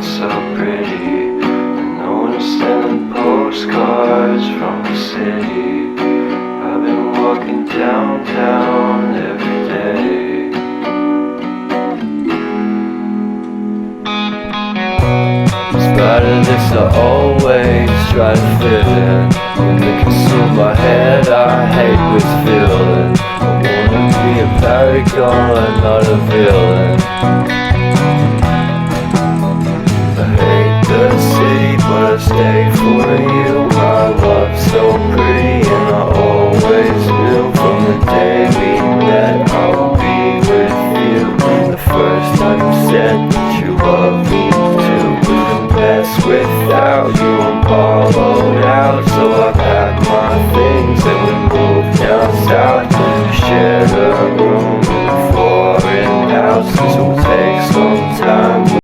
not so pretty. And no one's sending postcards from the city. I've been walking downtown every day. In spite of this, I always try to fit in. When they consume my head, I hate this feeling. I wanna be a paragon, not a villain. I hate the city, but I stay for you. My love's so pretty, and I always knew from the day we met I would be with you. The first time you said that you love me too. Couldn't pass without you, I'm hollowed out. So I packed my things and we moved down south to share a room.